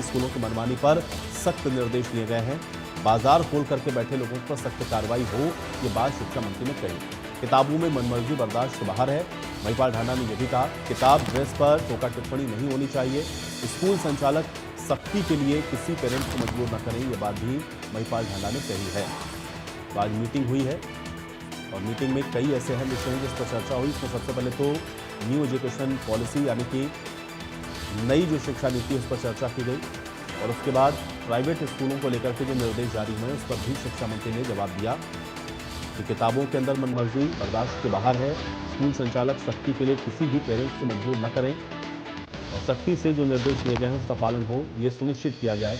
स्कूलों की मनमानी पर सख्त निर्देश दिए गए हैं। बाजार खोल करके बैठे लोगों पर सख्त कार्रवाई हो, ये बात शिक्षा मंत्री ने कही। किताबों में मनमर्जी बर्दाश्त से बाहर है। महिपाल ढांडा ने यह भी कहा, किताब ड्रेस पर टोका टिप्पणी नहीं होनी चाहिए। स्कूल संचालक सख्ती के लिए किसी पेरेंट्स को मजबूर न करें, ये बात भी महिपाल ढांडा ने कही है। तो आज मीटिंग हुई है और मीटिंग में कई ऐसे अहम विषय हैं जिस पर चर्चा हुई। इसमें सबसे पहले तो न्यू एजुकेशन पॉलिसी यानी कि नई जो शिक्षा नीति है उस पर चर्चा की गई और उसके बाद प्राइवेट स्कूलों को लेकर के जो निर्देश जारी हुए उस पर भी शिक्षा मंत्री ने जवाब दिया कि किताबों के अंदर मनमर्जी बर्दाश्त के बाहर है। स्कूल संचालक सख्ती के लिए किसी भी पेरेंट्स को मजबूर न करें और सख्ती से जो निर्देश दिए गए हैं उसका पालन हो, ये सुनिश्चित किया जाए।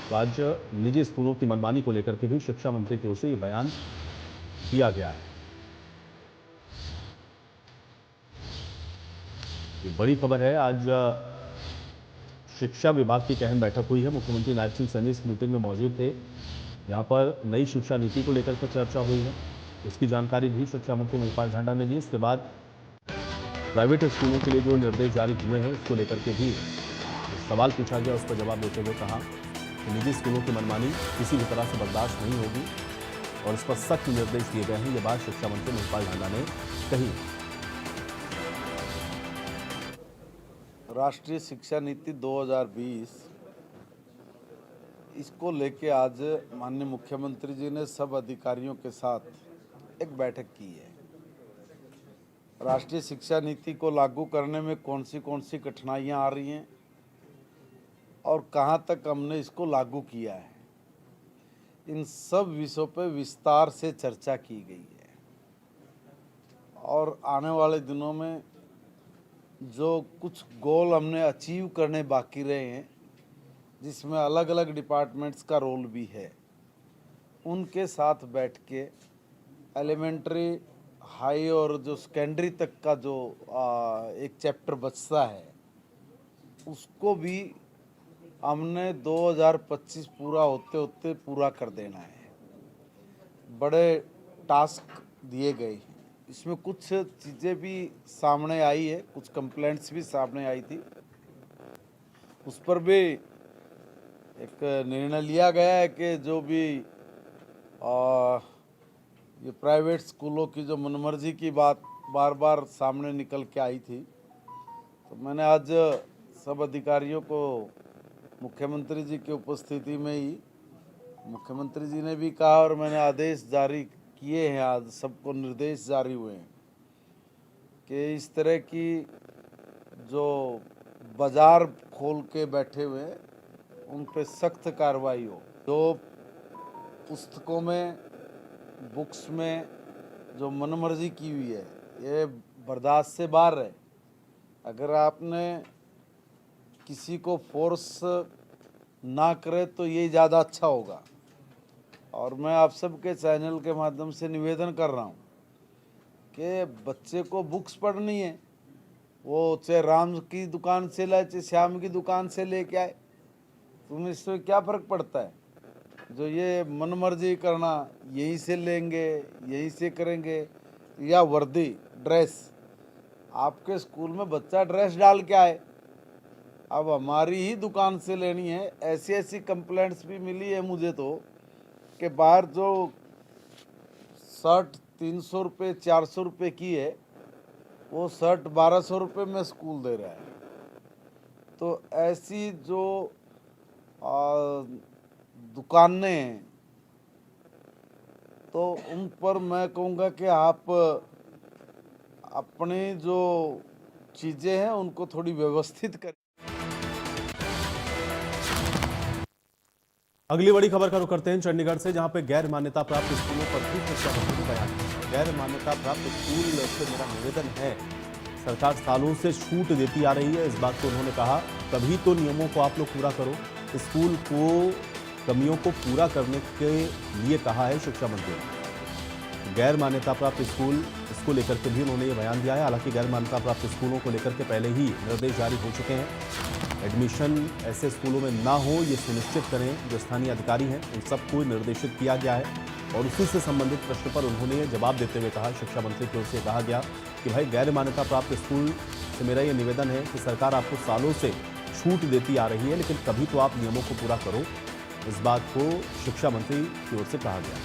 तो आज निजी स्कूलों की मनमानी को लेकर के भी शिक्षा मंत्री की ओर से ये बयान दिया गया है। ये बड़ी खबर है। आज शिक्षा विभाग की एक अहम बैठक हुई है। मुख्यमंत्री नायब सिंह सैनी इस मीटिंग में मौजूद थे। यहाँ पर नई शिक्षा नीति को लेकर के चर्चा हुई है। इसकी जानकारी भी शिक्षा मंत्री महिपाल ढांडा ने दी। इसके बाद प्राइवेट स्कूलों के लिए जो निर्देश जारी हुए हैं उसको लेकर के भी सवाल पूछा गया। उस पर जवाब देते हुए कहा कि निजी स्कूलों की मनमानी किसी भी तरह से बर्दाश्त नहीं होगी और इस पर सख्त निर्देश दिए गए हैं। ये बात शिक्षा मंत्री महिपाल ढांडा ने कही। राष्ट्रीय शिक्षा नीति 2020 इसको लेके आज माननीय मुख्यमंत्री जी ने सब अधिकारियों के साथ एक बैठक की है। राष्ट्रीय शिक्षा नीति को लागू करने में कौन सी कठिनाइयां आ रही हैं और कहां तक हमने इसको लागू किया है, इन सब विषयों पर विस्तार से चर्चा की गई है। और आने वाले दिनों में जो कुछ गोल हमने अचीव करने बाकी रहे हैं, जिसमें अलग अलग डिपार्टमेंट्स का रोल भी है, उनके साथ बैठ के एलिमेंट्री, हाई और जो सेकेंडरी तक का जो एक चैप्टर बचता है उसको भी हमने 2025 पूरा होते होते पूरा कर देना है। बड़े टास्क दिए गए हैं। इसमें कुछ चीज़ें भी सामने आई है, कुछ कंप्लेंट्स भी सामने आई थी, उस पर भी एक निर्णय लिया गया है कि जो भी ये प्राइवेट स्कूलों की जो मनमर्जी की बात बार बार सामने निकल के आई थी, तो मैंने आज सब अधिकारियों को मुख्यमंत्री जी की उपस्थिति में ही मुख्यमंत्री जी ने भी कहा और मैंने आदेश जारी किए हैं, आज सबको निर्देश जारी हुए हैं कि इस तरह की जो बाजार खोल के बैठे हुए हैं उन पे सख्त कार्रवाई हो। जो पुस्तकों में, बुक्स में जो मनमर्जी की हुई है ये बर्दाश्त से बाहर है। अगर आपने किसी को फोर्स ना करे तो ये ज़्यादा अच्छा होगा। और मैं आप सबके चैनल के माध्यम से निवेदन कर रहा हूँ कि बच्चे को बुक्स पढ़नी है, वो चाहे राम की दुकान से लाए चाहे श्याम की दुकान से लेके आए, तुम्हें इससे क्या फ़र्क पड़ता है। जो ये मनमर्जी करना, यहीं से लेंगे यहीं से करेंगे, या वर्दी ड्रेस, आपके स्कूल में बच्चा ड्रेस डाल के आए, अब हमारी ही दुकान से लेनी है। ऐसी कंप्लेंट्स भी मिली है मुझे तो कि बाहर जो शर्ट 300 रुपये 400 रुपये की है वो शर्ट 1200 रुपये में स्कूल दे रहा है। तो ऐसी जो दुकानें हैं तो उन पर मैं कहूँगा कि आप अपनी जो चीज़ें हैं उनको थोड़ी व्यवस्थित करें। अगली बड़ी खबर का रुख करते हैं चंडीगढ़ से, जहां पे गैर मान्यता प्राप्त स्कूलों पर भी शिक्षा मंत्री ने बयान दिया। गैर मान्यता प्राप्त स्कूल से मेरा निवेदन है, सरकार सालों से छूट देती आ रही है। इस बात को उन्होंने कहा, तभी तो नियमों को आप लोग पूरा करो। स्कूल को कमियों को पूरा करने के लिए कहा है शिक्षा मंत्री ने। गैर मान्यता प्राप्त स्कूल, इसको लेकर के भी उन्होंने ये बयान दिया है। हालांकि गैर मान्यता प्राप्त स्कूलों को लेकर के पहले ही निर्देश जारी हो चुके हैं। एडमिशन ऐसे स्कूलों में ना हो, ये सुनिश्चित करें जो स्थानीय अधिकारी हैं उन सबको निर्देशित किया गया है। और उसी से संबंधित प्रश्न पर उन्होंने जवाब देते हुए कहा, शिक्षा मंत्री की ओर से कहा गया कि भाई गैर मान्यता प्राप्त स्कूल से मेरा ये निवेदन है कि सरकार आपको सालों से छूट देती आ रही है, लेकिन कभी तो आप नियमों को पूरा करो। इस बात को शिक्षा मंत्री की ओर से कहा गया।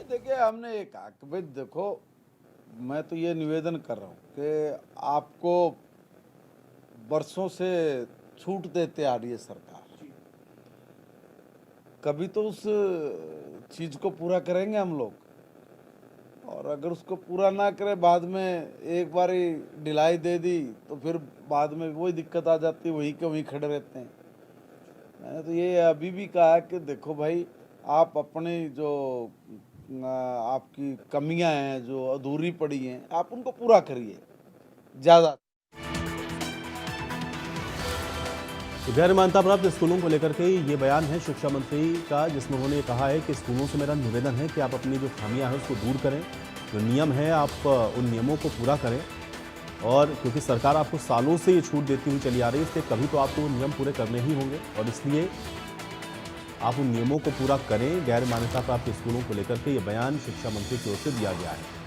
देखिए, हमने ये कहा कि भाई देखो, मैं तो ये निवेदन कर रहा हूँ कि आपको वर्षों से छूट देते आ रही है सरकार, कभी तो उस चीज़ को पूरा करेंगे हम लोग। और अगर उसको पूरा ना करे, बाद में एक बार ढिलाई दे दी तो फिर बाद में वही दिक्कत आ जाती है, वहीं के वहीं खड़े रहते हैं। मैंने तो ये अभी भी कहा है कि देखो भाई, आप अपनी जो आपकी कमियां हैं, जो अधूरी पड़ी हैं, आप उनको पूरा करिए ज़्यादा। तो गैर मान्यता प्राप्त स्कूलों को लेकर के ये बयान है शिक्षा मंत्री का, जिसमें उन्होंने कहा है कि स्कूलों से मेरा निवेदन है कि आप अपनी जो खामियां हैं उसको दूर करें, जो नियम है आप उन नियमों को पूरा करें। और क्योंकि सरकार आपको सालों से ये छूट देती हुई चली आ रही है, इसलिए कभी तो आपको वो नियम पूरे करने ही होंगे, और इसलिए आप उन नियमों को पूरा करें। गैर मान्यता प्राप्त स्कूलों को लेकर के ये बयान शिक्षा मंत्री की ओर से दिया गया है।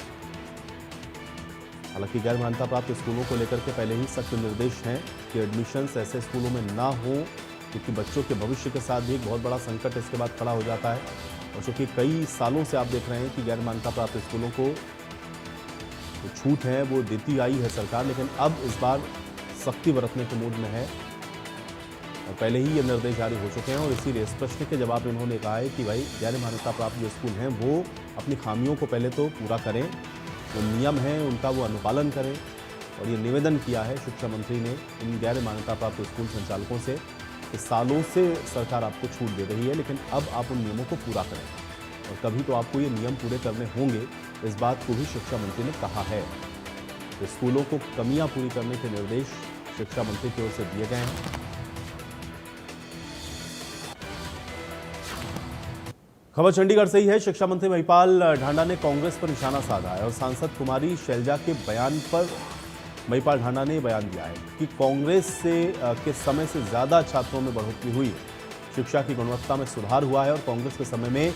हालांकि गैर मान्यता प्राप्त स्कूलों को लेकर के पहले ही सख्त निर्देश हैं कि एडमिशन्स ऐसे स्कूलों में ना हो, क्योंकि बच्चों के भविष्य के साथ भी एक बहुत बड़ा संकट इसके बाद खड़ा हो जाता है। और चूँकि कई सालों से आप देख रहे हैं कि गैर मान्यता प्राप्त स्कूलों को जो छूट है वो देती आई है सरकार, लेकिन अब इस बार सख्ती बरतने के मूड में है और पहले ही ये निर्देश जारी हो चुके हैं। और इसीलिए इस प्रश्न के जवाब में उन्होंने कहा है कि भाई गैर मान्यता प्राप्त जो स्कूल हैं वो अपनी खामियों को पहले तो पूरा करें, जो नियम हैं उनका वो अनुपालन करें। और ये निवेदन किया है शिक्षा मंत्री ने इन गैर मान्यता प्राप्त स्कूल संचालकों से कि सालों से सरकार आपको छूट दे रही है, लेकिन अब आप उन नियमों को पूरा करें और कभी तो आपको ये नियम पूरे करने होंगे। इस बात को भी शिक्षा मंत्री ने कहा है। तो स्कूलों को कमियां पूरी करने के निर्देश शिक्षा मंत्री की ओर से दिए गए हैं। खबर चंडीगढ़ से ही है। शिक्षा मंत्री महिपाल ढांडा ने कांग्रेस पर निशाना साधा है और सांसद कुमारी शैलजा के बयान पर महिपाल ढांडा ने बयान दिया है कि कांग्रेस के समय से ज्यादा छात्रों में बढ़ोतरी हुई है, शिक्षा की गुणवत्ता में सुधार हुआ है और कांग्रेस के समय में